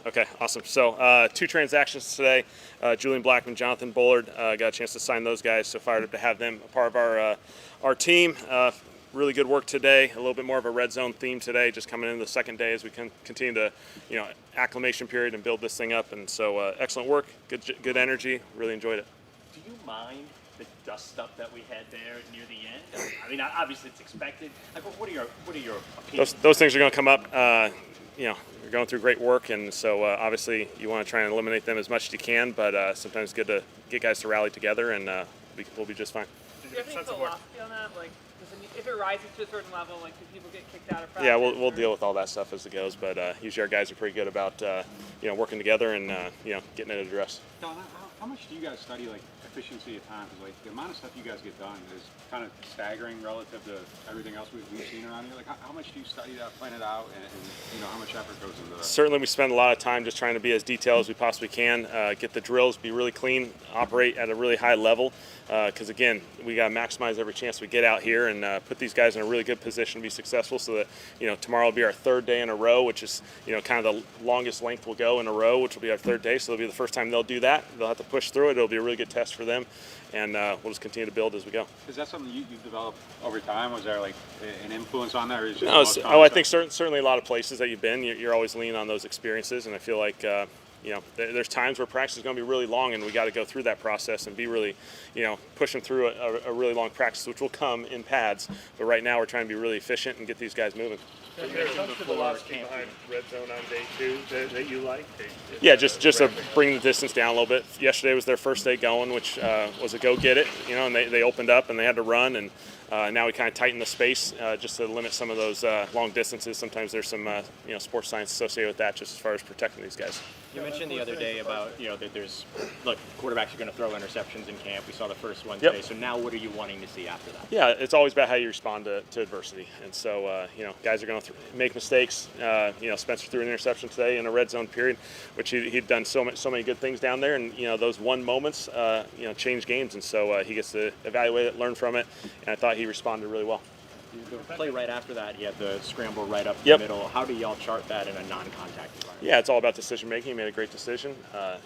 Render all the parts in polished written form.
Okay, awesome. So 2 transactions today. Julian Blackman, Jonathan Bullard, got a chance to sign those guys, so fired up to have them a part of our team. Really good work today. A little bit more of a red zone theme today, just coming into the second day as we can continue to, acclimation period and build this thing up. And so excellent work, good energy. Really enjoyed it. Do you mind the dust up that we had there near the end? I mean, obviously it's expected. Like, what are your opinions? Those things are going to come up. You're going through great work, and so obviously you want to try and eliminate them as much as you can. But sometimes it's good to get guys to rally together, and we'll be just fine. Do you have any philosophy on that? Like, if it rises to a certain level, like, do people get kicked out of practice? Yeah, we'll deal with all that stuff as it goes. But usually our guys are pretty good about working together and getting it addressed. Don, how much do you guys study like efficiency of time? Because like the amount of stuff you guys get done is kind of staggering relative to everything else we've seen around here. Like how much do you study that, plan it out, and how much effort goes into that? Certainly, we spend a lot of time just trying to be as detailed as we possibly can. Get the drills, be really clean, operate at a really high level. Because again, we got to maximize every chance we get out here and put these guys in a really good position to be successful. So that tomorrow will be our 3rd day in a row, which is kind of the longest length we'll go in a row, which will be our 3rd day. So it'll be the first time they'll do that. They'll have to push through it. It'll be a really good test for them, and we'll just continue to build as we go. Is that something you've developed over time? Was there like an influence on that, or is it just I think certainly a lot of places that you've been, you're always leaning on those experiences, and I feel like there's times where practice is going to be really long, and we got to go through that process and be really, pushing through a really long practice, which will come in pads. But right now, we're trying to be really efficient and get these guys moving. Is there some philosophy behind red zone on day 2 that you like? Yeah, just to bring the distance down a little bit. Yesterday was their first day going, which was a go get it, and they opened up and they had to run, and now we kind of tighten the space just to limit some of those long distances. Sometimes there's some sports science associated with that, just as far as protecting these guys. You mentioned the other day about that there's quarterbacks are going to throw interceptions in camp. We saw the first one today. So now what are you wanting to see after that? Yeah, it's always about how you respond to adversity, and so guys are going to make mistakes. Spencer threw an interception today in a red zone period, which he'd done so many good things down there, and those one moments change games, and so he gets to evaluate it, learn from it, and I thought he responded really well. The play right after that, he had the scramble right up the middle. How do y'all chart that in a non-contact environment? Yeah, it's all about decision making. He made a great decision.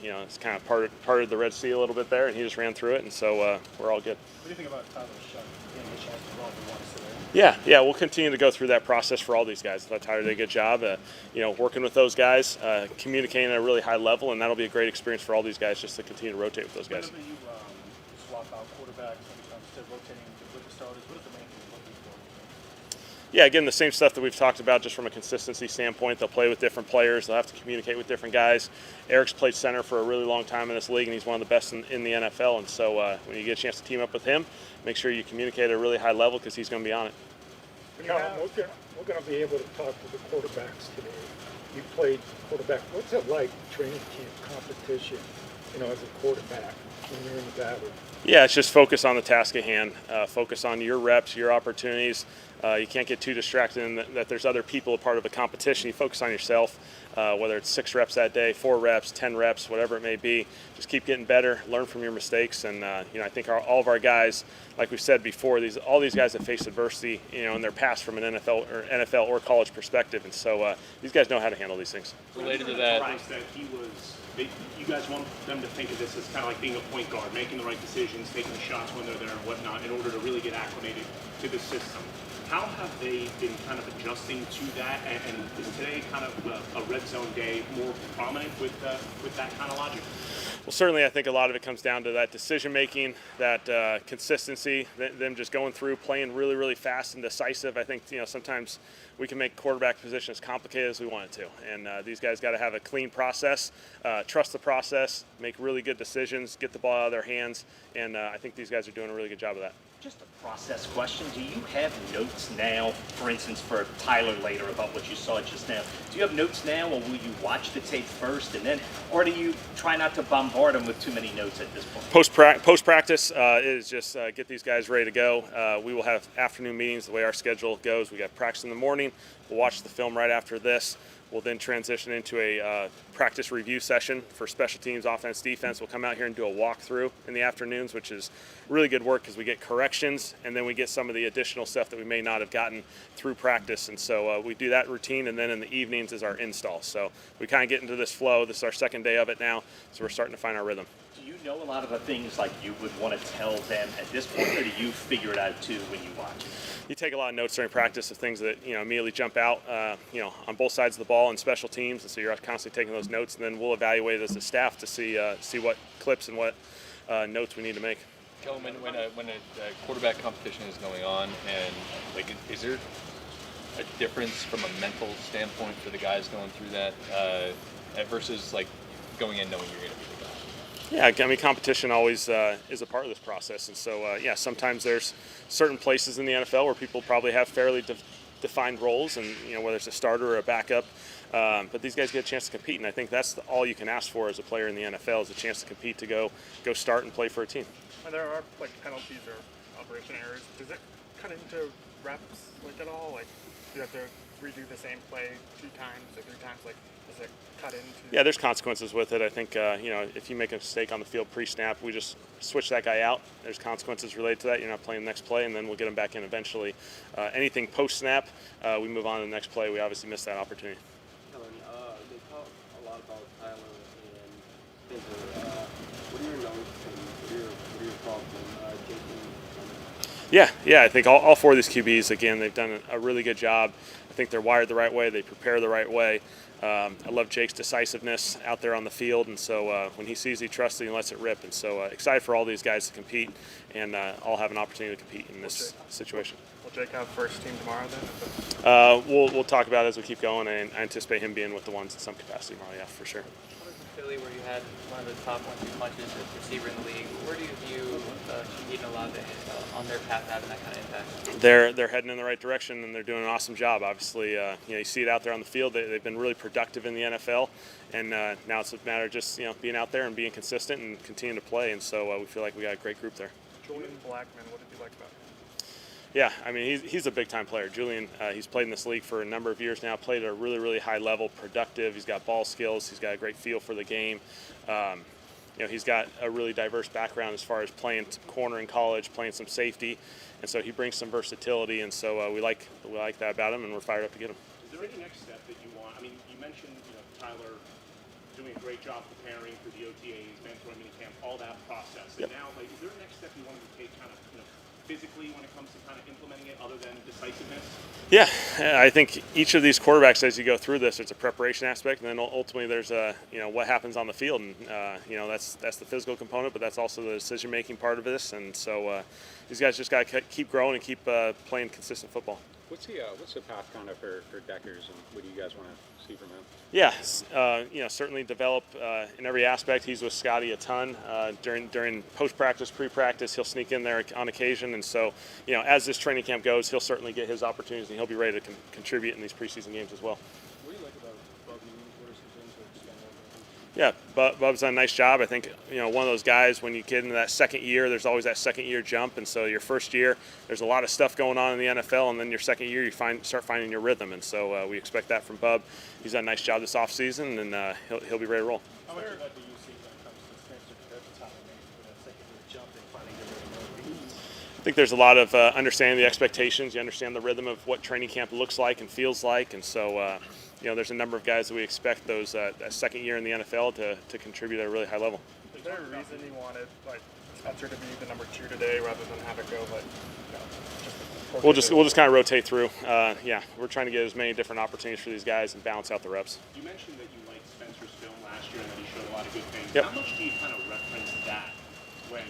It's kind of parted the Red Sea a little bit there, and he just ran through it, and so we're all good. What do you think about Tyler's shot? Getting a chance to run for once today? Yeah, we'll continue to go through that process for all these guys. I thought Tyler did a good job, working with those guys, communicating at a really high level, and that'll be a great experience for all these guys just to continue to rotate with those guys. Whenever you swap out quarterbacks when it comes to rotating with the starters, what is the main thing you're looking for? Yeah, again, the same stuff that we've talked about just from a consistency standpoint. They'll play with different players. They'll have to communicate with different guys. Eric's played center for a really long time in this league, and he's one of the best in the NFL. And so when you get a chance to team up with him, make sure you communicate at a really high level because he's going to be on it. Kellen, we're going to be able to talk to the quarterbacks today. You played quarterback. What's it like, training camp competition, as a quarterback when you're in the battle? Yeah, it's just focus on the task at hand. Focus on your reps, your opportunities. You can't get too distracted in that there's other people a part of a competition. You focus on yourself, whether it's 6 reps that day, 4 reps, 10 reps, whatever it may be. Just keep getting better, learn from your mistakes, and I think all of our guys, like we've said before, all these guys have faced adversity, in their past from an NFL or college perspective, and so these guys know how to handle these things. Related to that, you guys want them to think of this as kind of like being a point guard, making the right decisions, taking the shots when they're there and whatnot, in order to really get acclimated to the system. How have they been kind of adjusting to that, and is today kind of a red zone day more prominent with that kind of logic? Well, certainly I think a lot of it comes down to that decision making, that consistency, them just going through, playing really, really fast and decisive. I think sometimes we can make quarterback position as complicated as we want it to, and these guys got to have a clean process, trust the process, make really good decisions, get the ball out of their hands, and I think these guys are doing a really good job of that. Just a process question. Do you have notes now, for instance, for Tyler later about what you saw just now? Do you have notes now, or will you watch the tape first and then, or do you try not to bombard them with too many notes at this point? Post practice is just get these guys ready to go. We will have afternoon meetings the way our schedule goes. We got practice in the morning. We'll watch the film right after this. We'll then transition into a practice review session for special teams, offense, defense. We'll come out here and do a walkthrough in the afternoons, which is really good work because we get corrections and then we get some of the additional stuff that we may not have gotten through practice. And so we do that routine, and then in the evenings is our install. So we kind of get into this flow. This is our second day of it now, so we're starting to find our rhythm. Do you know a lot of the things like you would want to tell them at this point, or do you figure it out too when you watch it? You take a lot of notes during practice of things that immediately jump out, on both sides of the ball and special teams, and so you're constantly taking those notes, and then we'll evaluate it as a staff to see what clips and what notes we need to make. Kellen, when a quarterback competition is going on, and is there a difference from a mental standpoint for the guys going through that versus going in knowing you're going to be the guy? Yeah, I mean, competition always is a part of this process, and so sometimes there's certain places in the NFL where people probably have fairly defined roles, and whether it's a starter or a backup, but these guys get a chance to compete, and I think that's all you can ask for as a player in the NFL is a chance to compete, to go start and play for a team. When there are penalties or operation errors, does it cut into reps at all? Do you have to redo the same play 2 times or 3 times? Does it cut into? Yeah, there's consequences with it. I think if you make a mistake on the field pre-snap, we just switch that guy out. There's consequences related to that. You're not playing the next play, and then we'll get him back in eventually. Anything post-snap, we move on to the next play. We obviously missed that opportunity. Kellen, they talk a lot about Tyler and Spencer. What are your notes and what are your thoughts on Jason? Yeah, I think all 4 of these QBs, again, they've done a really good job. I think they're wired the right way. They prepare the right way. I love Jake's decisiveness out there on the field, and so when he sees, he trusts it, he lets it rip. And so excited for all these guys to compete and all have an opportunity to compete in this situation. Will Jake have first team tomorrow then? We'll talk about it as we keep going, and I anticipate him being with the ones in some capacity tomorrow, yeah, for sure. Philly, where you had one of the top 1-2 punches as receiver in the league, where do you view Shaheed and Olave on their path to having that kind of impact? They're heading in the right direction, and they're doing an awesome job. Obviously, you see it out there on the field. They've been really productive in the NFL, and now it's a matter of just being out there and being consistent and continuing to play. And so we feel like we got a great group there. Julian Blackman, what did you like about him? Yeah, I mean, he's a big-time player. Julian, he's played in this league for a number of years now, played at a really, really high level, productive. He's got ball skills. He's got a great feel for the game. He's got a really diverse background as far as playing corner in college, playing some safety, and so he brings some versatility, and so we like that about him, and we're fired up to get him. Is there any next step that you want? I mean, you mentioned Tyler doing a great job preparing for the OTAs, mentoring minicamp, all that process. And now, is there a next step you want him to take kind of physically when it comes to kind of implementing it other than decisiveness? Yeah, I think each of these quarterbacks, as you go through this, there's a preparation aspect, and then ultimately there's what happens on the field, and that's the physical component, but that's also the decision-making part of this, and so these guys just got to keep growing and keep playing consistent football. What's the path kind of for Deckers, and what do you guys want to see from him? Yeah, certainly develop in every aspect. He's with Scotty a ton during post-practice, pre-practice. He'll sneak in there on occasion, and so as this training camp goes, he'll certainly get his opportunities, and he'll be ready to contribute in these preseason games as well. What do you like about Bub Newman's versus Yeah, Bub's done a nice job. I think one of those guys, when you get into that second year, there's always that second year jump, and so your first year there's a lot of stuff going on in the NFL, and then your second year you start finding your rhythm, and so we expect that from Bub. He's done a nice job this offseason, and he'll be ready to roll. How much of that do you see when it comes to Spencer compared to Tyler maybe for that second year jump and finding your rhythm? I think there's a lot of understanding the expectations. You understand the rhythm of what training camp looks like and feels like, and so there's a number of guys that we expect that second year in the NFL to contribute at a really high level. Is there a reason you wanted Spencer to be the number 2 today rather than have it go We'll just kind of rotate through. We're trying to get as many different opportunities for these guys and balance out the reps. You mentioned that you liked Spencer's film last year and that he showed a lot of good things. Yep. How much do you kind of reference that when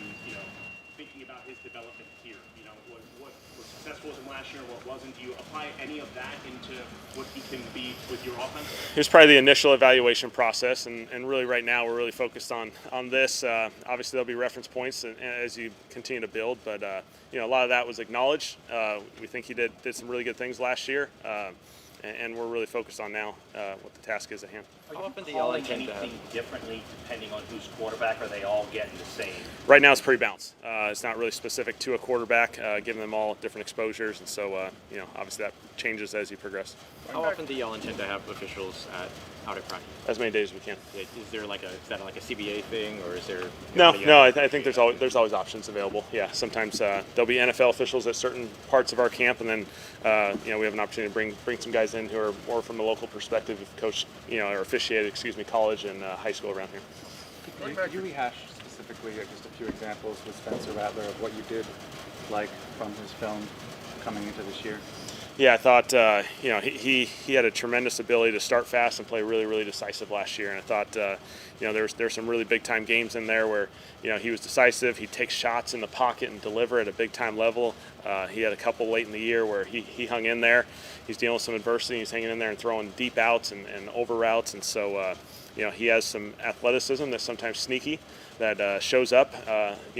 thinking about his development here? What was successful with him last year, what wasn't? Do you apply any of that into what he can be with your offense? Here's probably the initial evaluation process, and really right now we're really focused on this. Obviously there'll be reference points as you continue to build, but a lot of that was acknowledged. We think he did some really good things last year, and we're really focused on now what the task is at hand. Are you often do y'all calling intend to have- anything differently depending on who's quarterback? Or are they all getting the same? Right now, it's pretty balanced. It's not really specific to a quarterback, giving them all different exposures, and so obviously that changes as you progress. How often do y'all intend to have officials out at practice? As many days as we can. Is there is that like a CBA thing, or is there? No. I think there's always options available. Yeah, sometimes there'll be NFL officials at certain parts of our camp, and then we have an opportunity to bring some guys in who are more from a local perspective, who've coached or officiated, college and high school around here. Could you rehash specifically just a few examples with Spencer Rattler of what you did like from his film coming into this year? Yeah, I thought he had a tremendous ability to start fast and play really, really decisive last year. And I thought there's some really big time games in there where he was decisive. He takes shots in the pocket and deliver at a big time level. He had a couple late in the year where he hung in there. He's dealing with some adversity. He's hanging in there and throwing deep outs and over routes. And so he has some athleticism that's sometimes sneaky that shows up.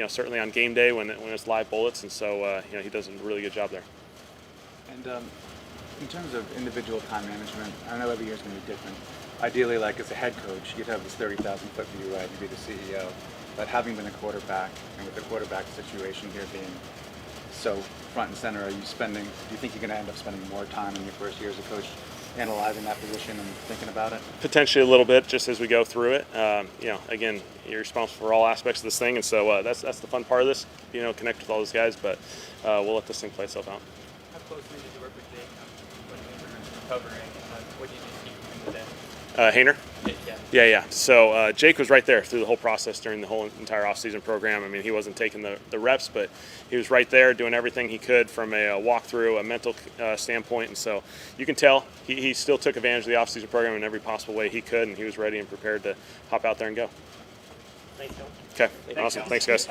Certainly on game day when it's live bullets. And so he does a really good job there. And in terms of individual time management, I know every year is going to be different. Ideally, like as a head coach, you'd have this 30,000-foot view, right? You'd be the CEO. But having been a quarterback, and with the quarterback situation here being so front and center, do you think you're going to end up spending more time in your first year as a coach analyzing that position and thinking about it? Potentially a little bit, just as we go through it. Again, you're responsible for all aspects of this thing, and so that's the fun part of this. Connect with all those guys, but we'll let this thing play itself out. How closely did you work with Jake when you were recovering? What did you see from him today? Hayner? Yeah. So Jake was right there through the whole process during the whole entire off-season program. I mean, he wasn't taking the reps, but he was right there doing everything he could from a walkthrough, a mental standpoint. And so you can tell he still took advantage of the off-season program in every possible way he could, and he was ready and prepared to hop out there and go. Thanks, Kellen. Okay, awesome. Thanks, guys.